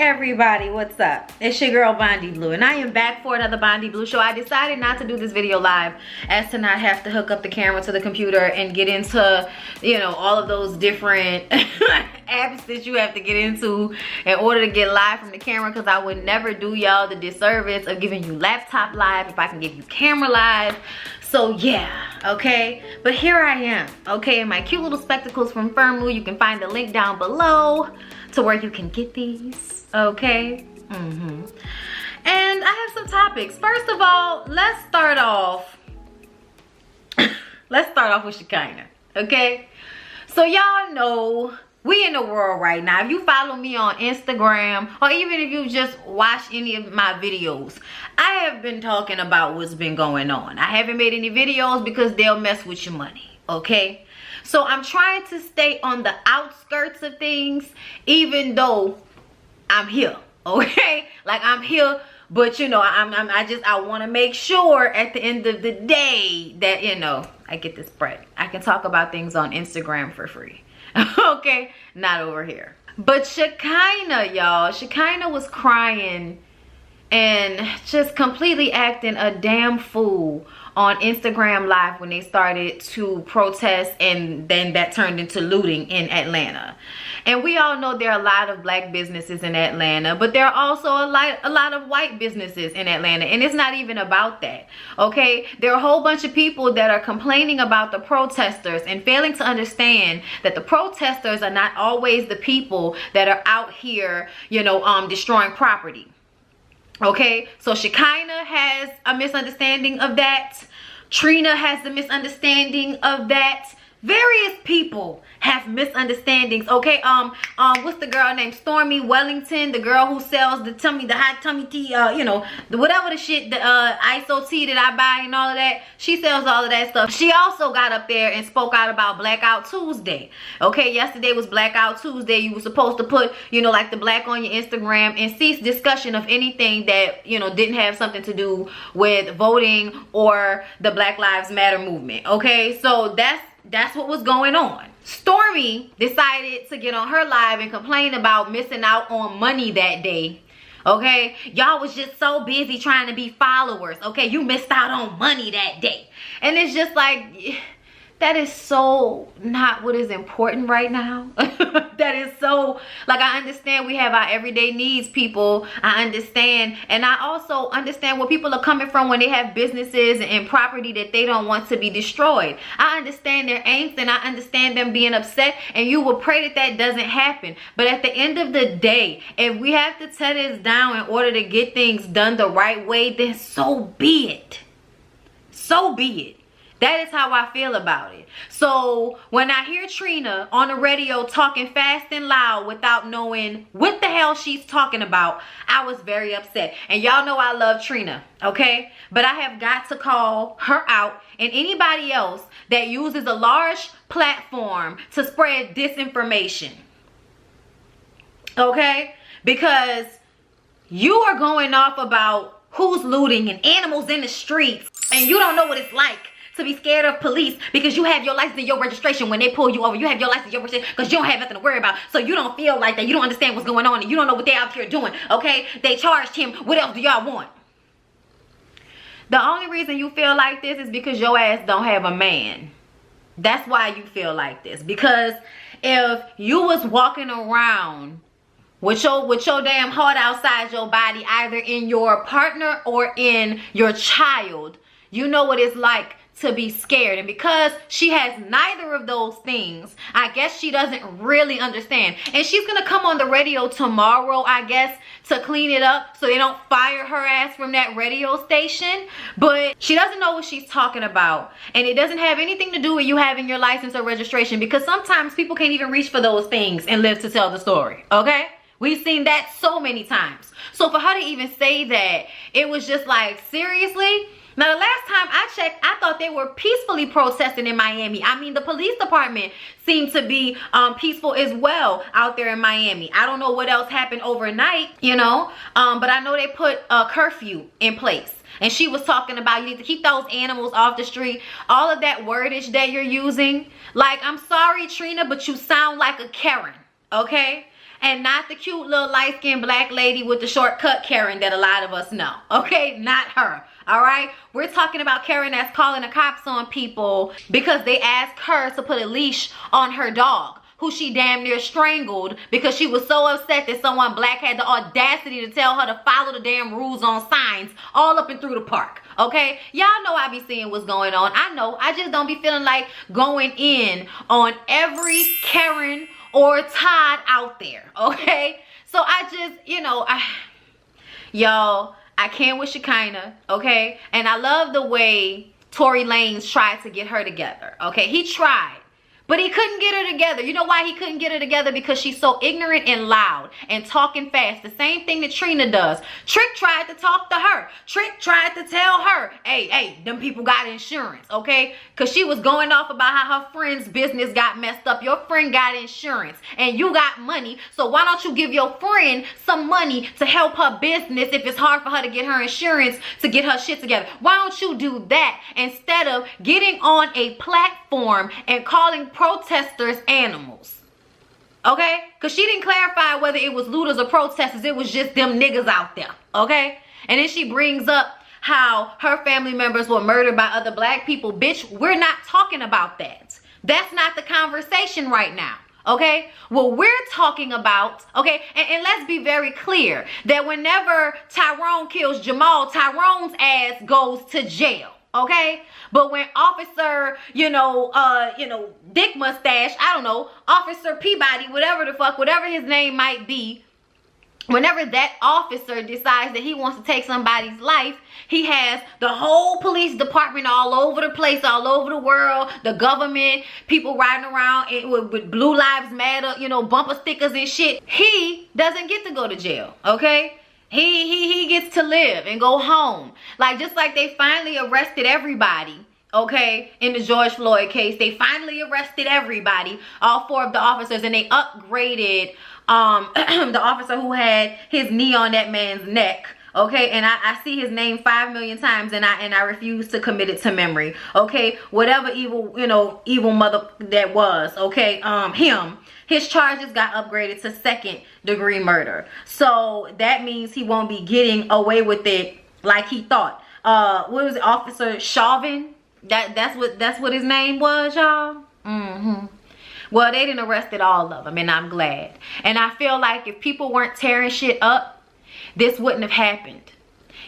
everybody, what's up? It's your girl Bondy Blue, and I am back for another Bondy Blue show. I decided not to do this video live as to not have to hook up the camera to the computer and get into, you know, all of those different apps that you have to get into in order to get live from the camera, because I would never do y'all the disservice of giving you laptop live if I can give you camera live. So yeah, okay, but here I am, okay, in my cute little spectacles from Firmoo. You can find the link down below to where you can get these, okay? And I have some topics. First of all, let's start off with Shekinah, okay? So y'all know we in the world right now. If you follow me on Instagram, or even if you just watch any of my videos, I have been talking about what's been going on. I haven't made any videos because they'll mess with your money, okay? So I'm trying to stay on the outskirts of things, even though I'm here, okay? Like, I'm here, but you know, I want to make sure at the end of the day that, you know, I get this bread. I can talk about things on Instagram for free. Okay, not over here. But Shekinah, y'all, Shekinah was crying and just completely acting a damn fool on Instagram Live when they started to protest, and then that turned into looting in Atlanta. And we all know there are a lot of black businesses in Atlanta, but there are also a lot of white businesses in Atlanta, and it's not even about that, okay? There are a whole bunch of people that are complaining about the protesters and failing to understand that the protesters are not always the people that are out here, you know, destroying property. Okay, so Shekinah has a misunderstanding of that. Trina has a misunderstanding of that. Various people have misunderstandings, okay? What's the girl named Stormy Wellington, the girl who sells the hot tummy tea, you know, whatever the shit, the ISO tea that I buy and all of that. She sells all of that stuff. She also got up there and spoke out about Blackout Tuesday, okay? Yesterday was Blackout Tuesday. You were supposed to put, you know, like the black on your Instagram and cease discussion of anything that, you know, didn't have something to do with voting or the Black Lives Matter movement, okay? So that's what was going on. Stormy decided to get on her live and complain about missing out on money that day. Okay, y'all was just so busy trying to be followers. Okay, you missed out on money that day. And it's just like, that is so not what is important right now. That is so, like, I understand we have our everyday needs, people. I understand. And I also understand where people are coming from when they have businesses and property that they don't want to be destroyed. I understand their angst, and I understand them being upset, and you will pray that that doesn't happen. But at the end of the day, if we have to tear this down in order to get things done the right way, then so be it. So be it. That is how I feel about it. So when I hear Trina on the radio talking fast and loud without knowing what the hell she's talking about, I was very upset. And y'all know I love Trina, okay? But I have got to call her out, and anybody else that uses a large platform to spread disinformation, okay? Because you are going off about who's looting and animals in the streets, and you don't know what it's like to be scared of police because you have your license and your registration. When they pull you over, you have your license and your registration because you don't have nothing to worry about. So you don't feel like that. You don't understand what's going on, and you don't know what they're out here doing, okay? They charged him. What else do y'all want? The only reason you feel like this is because your ass don't have a man. That's why you feel like this. Because if you was walking around with your damn heart outside your body, either in your partner or in your child, you know what it's like to be scared. And because she has neither of those things, I guess she doesn't really understand. And she's gonna come on the radio tomorrow, I guess, to clean it up so they don't fire her ass from that radio station. But she doesn't know what she's talking about, and it doesn't have anything to do with you having your license or registration, because sometimes people can't even reach for those things and live to tell the story, okay? We've seen that so many times. So for her to even say that, it was just like, seriously? Now, the last time I checked, I thought they were peacefully protesting in Miami. I mean, the police department seemed to be peaceful as well out there in Miami. I don't know what else happened overnight, you know, but I know they put a curfew in place. And she was talking about you need to keep those animals off the street. All of that wordage that you're using. Like, I'm sorry, Trina, but you sound like a Karen, okay? And not the cute little light-skinned black lady with the shortcut Karen that a lot of us know. Okay, not her. All right, we're talking about Karen that's calling the cops on people because they asked her to put a leash on her dog, who she damn near strangled because she was so upset that someone black had the audacity to tell her to follow the damn rules on signs all up and through the park. Okay, y'all know I be seeing what's going on. I know, I just don't be feeling like going in on every Karen or Todd out there. Okay, so I just, you know, y'all, I can't with Shekinah. Okay, and I love the way Tory Lanez tried to get her together. Okay, he tried, but he couldn't get her together. You know why he couldn't get her together? Because she's so ignorant and loud and talking fast. The same thing that Trina does. Trick tried to talk to her. Trick tried to tell her, hey, them people got insurance, okay? Because she was going off about how her friend's business got messed up. Your friend got insurance and you got money. So why don't you give your friend some money to help her business if it's hard for her to get her insurance to get her shit together? Why don't you do that instead of getting on a platform and calling protesters animals? Okay, because she didn't clarify whether it was looters or protesters. It was just them niggas out there. Okay, and then she brings up how her family members were murdered by other black people. Bitch, we're not talking about that. That's not the conversation right now. Okay, what we're talking about, okay, and let's be very clear that whenever Tyrone kills Jamal, Tyrone's ass goes to jail. Okay, but when Officer, Dick Mustache, I don't know, Officer Peabody, whatever his name might be, whenever that officer decides that he wants to take somebody's life, he has the whole police department all over the place, all over the world, the government, people riding around with Blue Lives Matter, bumper stickers and shit. He doesn't get to go to jail, okay? He gets to live and go home. Like, just like they finally arrested everybody, okay, in the George Floyd case. They finally arrested everybody, all 4 of the officers, and they upgraded the officer who had his knee on that man's neck. Okay, and I see his name 5 million times, and I refuse to commit it to memory. Okay, whatever evil mother that was. Okay, his charges got upgraded to 2nd-degree murder. So that means he won't be getting away with it like he thought. What was it, Officer Chauvin? That's what his name was, y'all. Well, they didn't arrested all of them, and I'm glad. And I feel like if people weren't tearing shit up, this wouldn't have happened.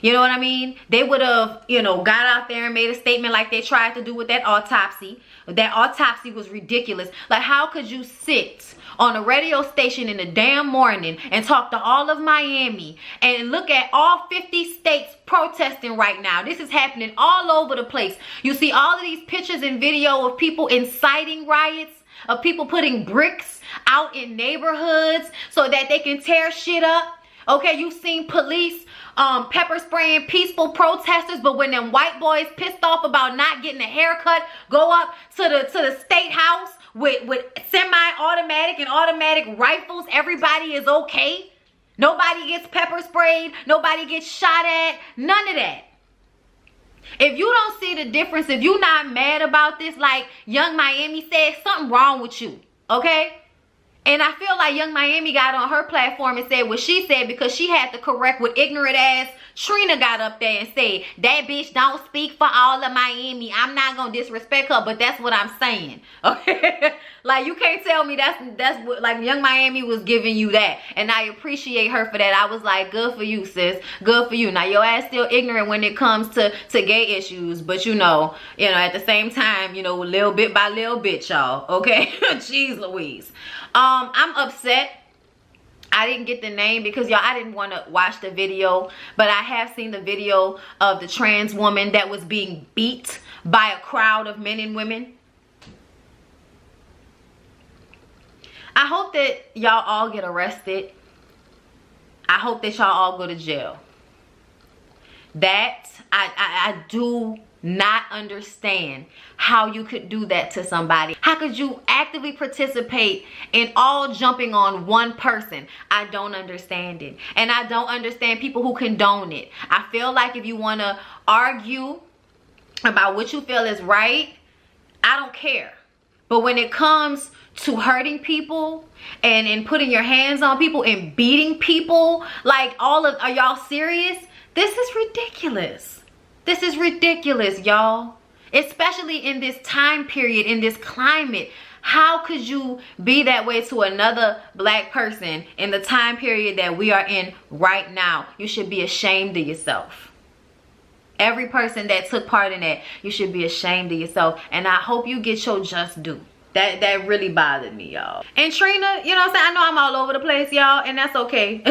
You know what I mean? They would have, got out there and made a statement like they tried to do with that autopsy. That autopsy was ridiculous. Like, how could you sit on a radio station in the damn morning and talk to all of Miami and look at all 50 states protesting right now? This is happening all over the place. You see all of these pictures and video of people inciting riots, of people putting bricks out in neighborhoods so that they can tear shit up. Okay, you've seen police pepper spraying peaceful protesters, but when them white boys pissed off about not getting a haircut, go up to the state house with semi-automatic and automatic rifles. Everybody is okay. Nobody gets pepper sprayed. Nobody gets shot at. None of that. If you don't see the difference, if you're not mad about this, like Young Miami said, something wrong with you. Okay? And I feel like Young Miami got on her platform and said what she said because she had to correct what ignorant ass Trina got up there and said, that bitch don't speak for all of Miami. I'm not going to disrespect her, but that's what I'm saying. Okay? Like, you can't tell me that's what, like, Young Miami was giving you that. And I appreciate her for that. I was like, good for you, sis. Good for you. Now, your ass still ignorant when it comes to gay issues. But, at the same time, little bit by little bit, y'all. Okay? Jeez Louise. I'm upset. I didn't get the name because, y'all, I didn't want to watch the video. But I have seen the video of the trans woman that was being beat by a crowd of men and women. I hope that y'all all get arrested. I hope that y'all all go to jail. That, I do not understand how you could do that to somebody. How could you actively participate in all jumping on one person? I don't understand it. And I don't understand people who condone it. I feel like if you want to argue about what you feel is right, I don't care. But when it comes to hurting people and putting your hands on people and beating people, like are y'all serious? This is ridiculous. This is ridiculous, y'all. Especially in this time period, in this climate. How could you be that way to another black person in the time period that we are in right now? You should be ashamed of yourself. Every person that took part in that, you should be ashamed of yourself. And I hope you get your just due. That really bothered me, y'all. And Trina, you know what I'm saying? I know I'm all over the place, y'all, and that's okay.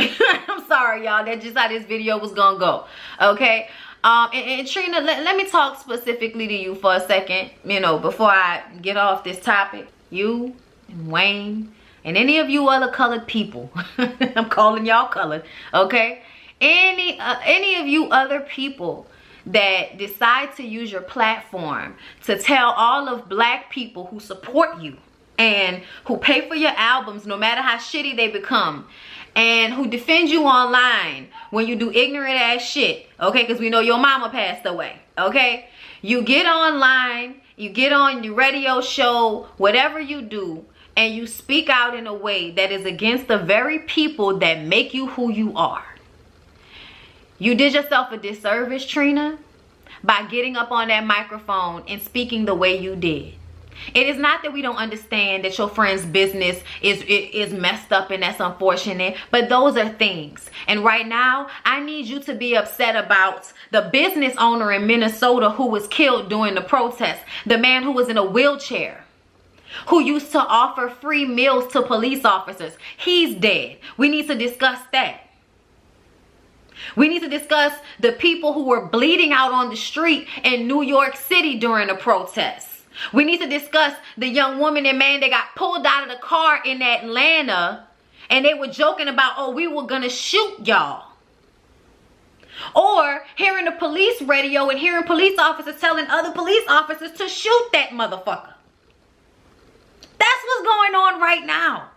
I'm sorry, y'all. That's just how this video was gonna go. Okay? And Trina, let me talk specifically to you for a second, you know, before I get off this topic. You and Wayne and any of you other colored people, I'm calling y'all colored, okay? Any of you other people that decide to use your platform to tell all of black people who support you and who pay for your albums no matter how shitty they become, and who defend you online when you do ignorant ass shit, okay, because we know your mama passed away, okay? You get online, you get on your radio show, whatever you do, and you speak out in a way that is against the very people that make you who you are. You did yourself a disservice, Trina, by getting up on that microphone and speaking the way you did. It is not that we don't understand that your friend's business is messed up and that's unfortunate, but those are things. And right now, I need you to be upset about the business owner in Minnesota who was killed during the protest, the man who was in a wheelchair, who used to offer free meals to police officers. He's dead. We need to discuss that. We need to discuss the people who were bleeding out on the street in New York City during the protests. We need to discuss the young woman and man that got pulled out of the car in Atlanta and they were joking about, oh, we were gonna shoot y'all. Or hearing the police radio and hearing police officers telling other police officers to shoot that motherfucker. That's what's going on right now.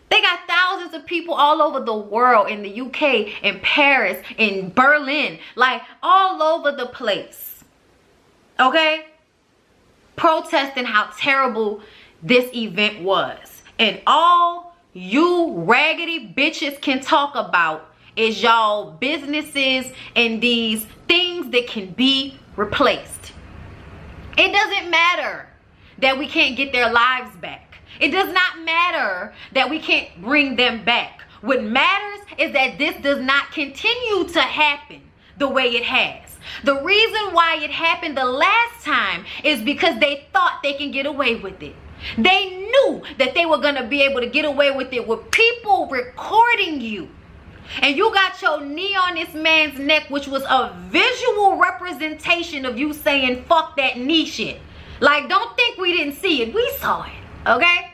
They got thousands of people all over the world, in the UK, in Paris, in Berlin, like all over the place. Okay? Protesting how terrible this event was. And all you raggedy bitches can talk about is y'all businesses and these things that can be replaced. It doesn't matter that we can't get their lives back. It does not matter that we can't bring them back. What matters is that this does not continue to happen the way it has. The reason why it happened the last time is because they thought they can get away with it. They knew that they were going to be able to get away with it with people recording you. And you got your knee on this man's neck, which was a visual representation of you saying, fuck that knee shit. Like, don't think we didn't see it. We saw it. Okay?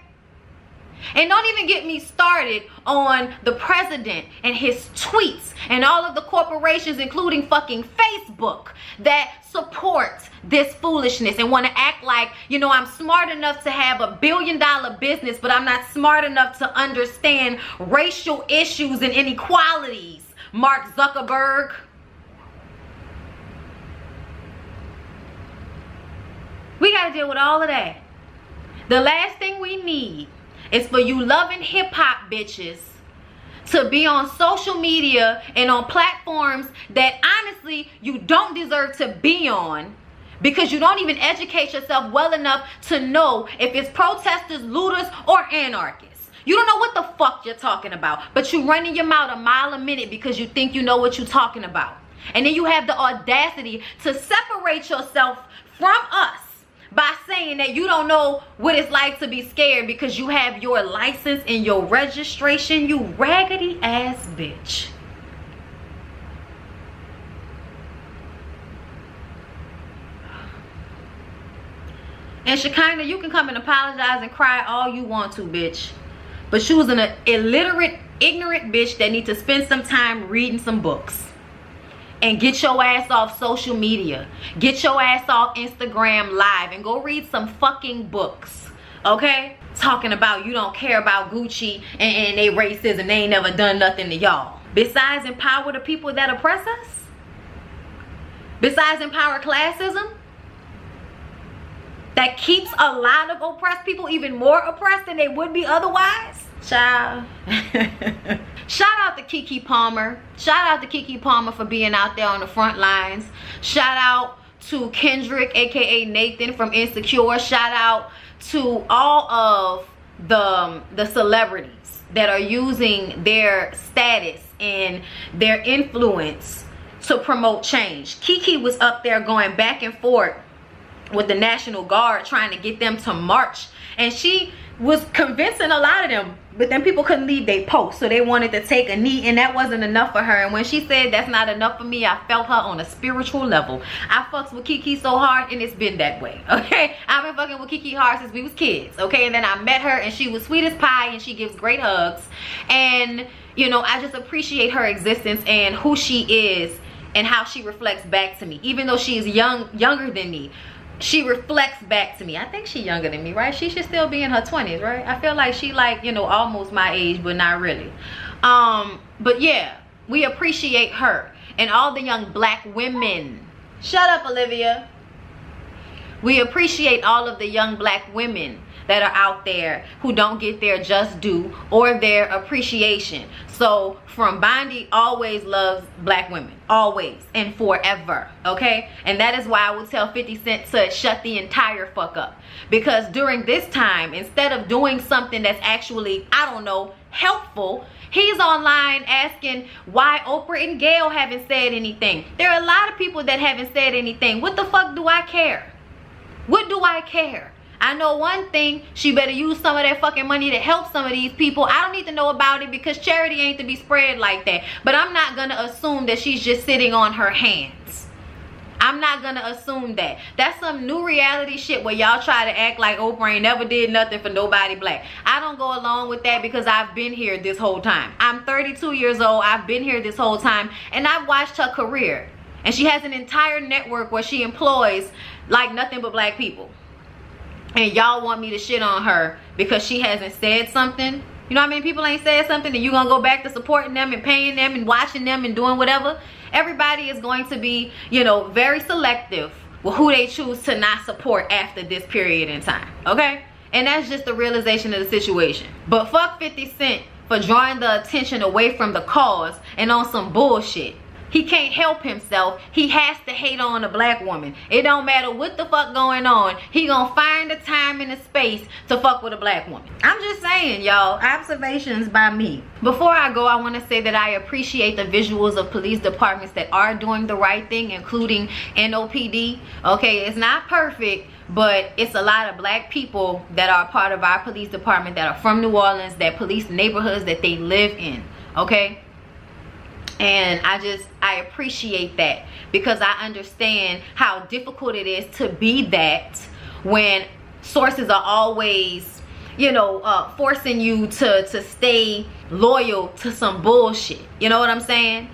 And don't even get me started on the president and his tweets and all of the corporations, including fucking Facebook, that support this foolishness and want to act like, you know, I'm smart enough to have $1 billion business, but I'm not smart enough to understand racial issues and inequalities. Mark Zuckerberg. We got to deal with all of that. The last thing we need is for you loving hip-hop bitches to be on social media and on platforms that honestly you don't deserve to be on, because you don't even educate yourself well enough to know if it's protesters, looters, or anarchists. You don't know what the fuck you're talking about, but you running your mouth a mile a minute because you think you know what you're talking about. And then you have the audacity to separate yourself from us by saying that you don't know what it's like to be scared because you have your license and your registration, you raggedy ass bitch. And Shekinah, you can come and apologize and cry all you want to, bitch. But she was an illiterate, ignorant bitch that needs to spend some time reading some books. And get your ass off social media. Get your ass off Instagram Live and go read some fucking books. Okay? Talking about you don't care about Gucci and they racism. They ain't never done nothing to y'all. Besides empower the people that oppress us? Besides empower classism? that keeps a lot of oppressed people even more oppressed than they would be otherwise. Child. Shout out to Keke Palmer. Shout out to Keke Palmer for being out there on the front lines. Shout out to Kendrick, aka Nathan from Insecure. Shout out to all of the celebrities that are using their status and their influence to promote change. Keke was up there going back and forth with the National Guard trying to get them to march, and she was convincing a lot of them, but then people couldn't leave their post, so they wanted to take a knee, and that wasn't enough for her. And when she said that's not enough for me, I felt her on a spiritual level. I fucks with Keke so hard, and it's been that way, okay? I've been fucking with Keke hard since we was kids, okay? And then I met her, and she was sweet as pie, and she gives great hugs, and you know, I just appreciate her existence and who she is and how she reflects back to me. Even though she is younger than me, she reflects back to me. I think she's younger than me, right? She should still be in her 20s, right? I feel like she, like, you know, almost my age, but not really. But yeah, we appreciate her and all the young black women. Shut up, Olivia. We appreciate all of the young black women that are out there who don't get their just due or their appreciation. So from Bondi always loves black women, always and forever, okay? And that is why I would tell 50 Cent to shut the entire fuck up, because during this time, instead of doing something that's actually, I don't know, helpful, he's online asking why Oprah and Gayle haven't said anything. There are a lot of people that haven't said anything. What the fuck do I care? What do I care? I know one thing, she better use some of that fucking money to help some of these people. I don't need to know about it, because charity ain't to be spread like that. But I'm not gonna assume that she's just sitting on her hands. I'm not gonna assume that. That's some new reality shit where y'all try to act like Oprah ain't never did nothing for nobody black. I don't go along with that, because I've been here this whole time. I'm 32 years old. I've been here this whole time, and I've watched her career. And she has an entire network where she employs like nothing but black people. And y'all want me to shit on her because she hasn't said something? You know how many people ain't said something, and you gonna go back to supporting them and paying them and watching them and doing whatever? Everybody is going to be, you know, very selective with who they choose to not support after this period in time, okay? And that's just the realization of the situation. But fuck 50 Cent for drawing the attention away from the cause and on some bullshit. He can't help himself. He has to hate on a black woman. It don't matter what the fuck going on. He gonna find the time and the space to fuck with a black woman. I'm just saying, y'all. Observations by me. Before I go, I want to say that I appreciate the visuals of police departments that are doing the right thing, including NOPD. Okay, it's not perfect, but it's a lot of black people that are part of our police department that are from New Orleans, that police neighborhoods that they live in. Okay? And I appreciate that, because I understand how difficult it is to be that when sources are always, you know, forcing you to stay loyal to some bullshit. You know what I'm saying?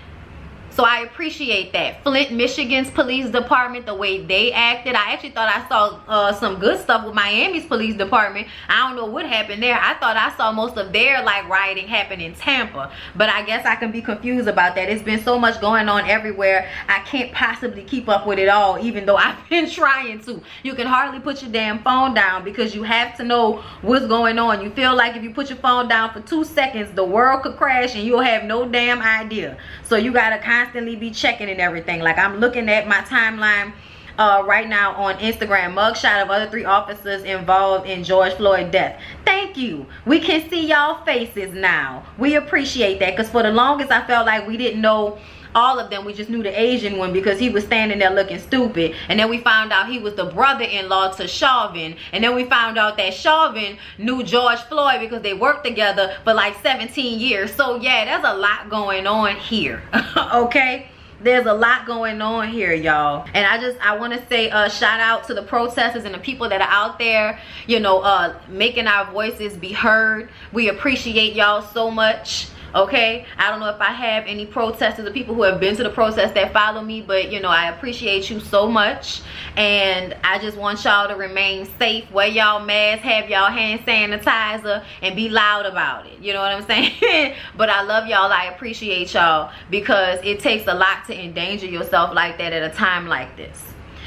So I appreciate that. Flint, Michigan's police department, the way they acted. I actually thought I saw some good stuff with Miami's police department. I don't know what happened there. I thought I saw most of their like rioting happen in Tampa. But I guess I can be confused about that. It's been so much going on everywhere. I can't possibly keep up with it all, even though I've been trying to. You can hardly put your damn phone down because you have to know what's going on. You feel like if you put your phone down for 2 seconds, the world could crash and you'll have no damn idea. So you gotta constantly be checking and everything. Like, I'm looking at my timeline right now on Instagram. Mugshot of other 3 officers involved in George Floyd death. Thank you. We can see y'all faces now. We appreciate that, because for the longest I felt like we didn't know all of them. We just knew the Asian one because he was standing there looking stupid, and then we found out he was the brother-in-law to Chauvin, and then we found out that Chauvin knew George Floyd because they worked together for like 17 years. So yeah, there's a lot going on here. Okay, there's a lot going on here, y'all. And I want to say shout out to the protesters and the people that are out there, you know, making our voices be heard. We appreciate y'all so much. Okay, I don't know if I have any protesters or people who have been to the protest that follow me, but you know, I appreciate you so much, and I just want y'all to remain safe. Wear y'all masks, have y'all hand sanitizer, and be loud about it. You know what I'm saying? But I love y'all. I appreciate y'all, because it takes a lot to endanger yourself like that at a time like this.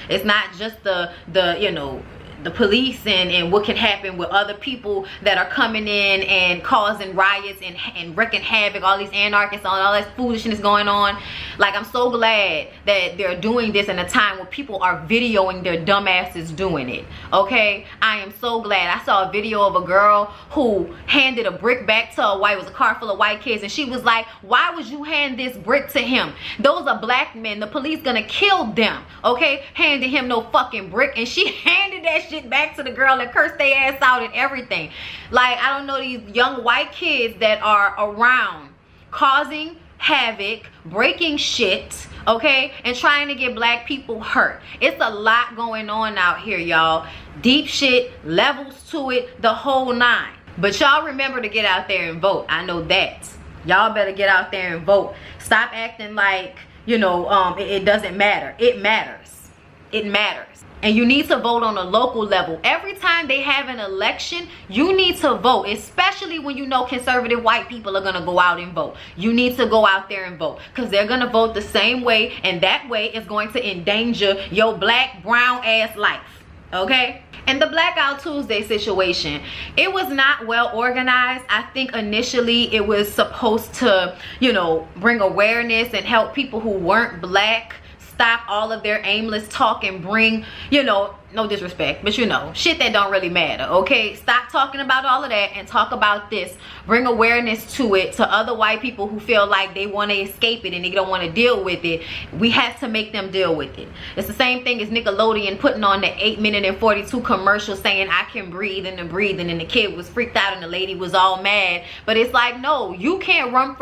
It's not just the you know, the police and what can happen with other people that are coming in and causing riots and wreaking havoc, all these anarchists, all that foolishness going on. Like, I'm so glad that they're doing this in a time where people are videoing their dumbasses doing it. Okay, I am so glad. I saw a video of a girl who handed a brick back to a white, it was a car full of white kids, and she was like, why would you hand this brick to him? Those are black men, the police gonna kill them. Okay, handed him no fucking brick, and she handed that shit back to the girl and cursed their ass out and everything. Like, I don't know, these young white kids that are around causing havoc, breaking shit, okay, and trying to get black people hurt. It's a lot going on out here, y'all. Deep shit, levels to it, the whole nine. But y'all remember to get out there and vote. I know that. Y'all better get out there and vote. Stop acting like, you know, it doesn't matter. It matters. It matters. And you need to vote on a local level. Every time they have an election, you need to vote, especially when you know conservative white people are gonna go out and vote. You need to go out there and vote, because they're gonna vote the same way, and that way is going to endanger your black, brown ass life. Okay? And the Blackout Tuesday situation, it was not well organized. I think initially it was supposed to, you know, bring awareness and help people who weren't black stop all of their aimless talk and bring, you know, no disrespect, but you know, shit that don't really matter. Okay, stop talking about all of that and talk about this. Bring awareness to it, to other white people who feel like they want to escape it and they don't want to deal with it. We have to make them deal with it. It's the same thing as Nickelodeon putting on the 8-minute and 42 commercial saying I can breathe, and the kid was freaked out and the lady was all mad. But it's like, no, you can't run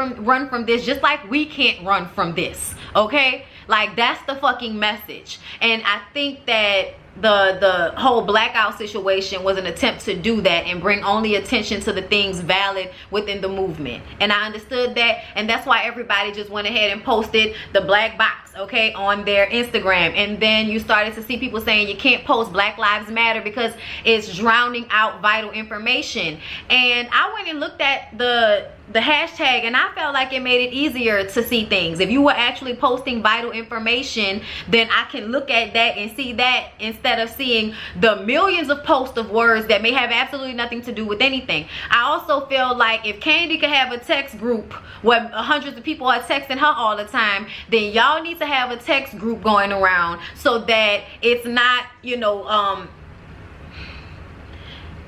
from this, just like we can't run from this. Okay, like, that's the fucking message. And I think that the whole blackout situation was an attempt to do that and bring only attention to the things valid within the movement. And I understood that, and that's why everybody just went ahead and posted the black box, okay, on their Instagram. And then you started to see people saying you can't post Black Lives Matter because it's drowning out vital information. And I went and looked at the hashtag, and I felt like it made it easier to see things. If you were actually posting vital information, then I can look at that and see that instead of seeing the millions of posts of words that may have absolutely nothing to do with anything. I also feel like if Candy could have a text group where hundreds of people are texting her all the time, then y'all need to have a text group going around so that it's not, you know,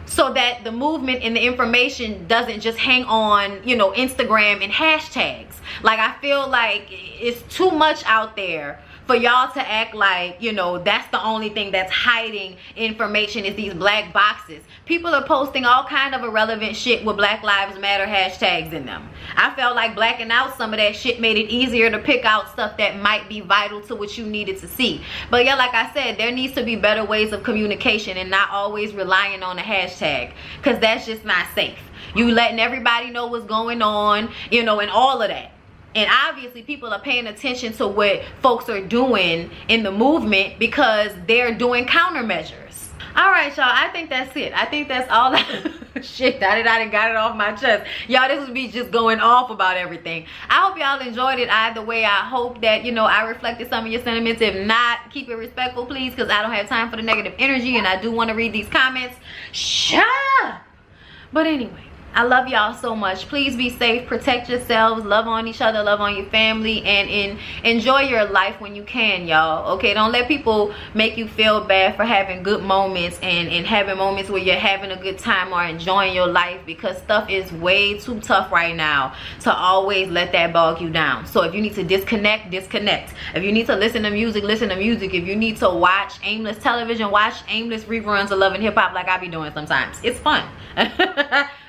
so that the movement and the information doesn't just hang on, you know, Instagram and hashtags. Like, I feel like it's too much out there for y'all to act like, you know, that's the only thing that's hiding information is these black boxes. People are posting all kind of irrelevant shit with Black Lives Matter hashtags in them. I felt like blacking out some of that shit made it easier to pick out stuff that might be vital to what you needed to see. But yeah, like I said, there needs to be better ways of communication and not always relying on a hashtag, because that's just not safe. You letting everybody know what's going on, you know, and all of that. And obviously people are paying attention to what folks are doing in the movement because they're doing countermeasures. All right, y'all, I think that's it. I think that's all that shit. I done got it off my chest. Y'all, this would be just going off about everything. I hope y'all enjoyed it either way. I hope that, you know, I reflected some of your sentiments. If not, keep it respectful, please, because I don't have time for the negative energy, and I do want to read these comments. Shut up! But anyway, I love y'all so much. Please be safe, protect yourselves, love on each other, love on your family, and enjoy your life when you can, y'all. Okay, don't let people make you feel bad for having good moments and having moments where you're having a good time or enjoying your life, because stuff is way too tough right now to always let that bog you down. So if you need to disconnect, disconnect. If you need to listen to music, listen to music. If you need to watch aimless television, watch aimless reruns of Love and Hip Hop like I be doing sometimes. It's fun.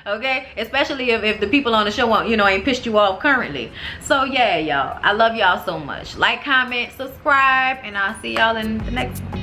Okay, especially if the people on the show, you know, ain't pissed you off currently. So yeah, y'all, I love y'all so much. Like, comment, subscribe, and I'll see y'all in the next one.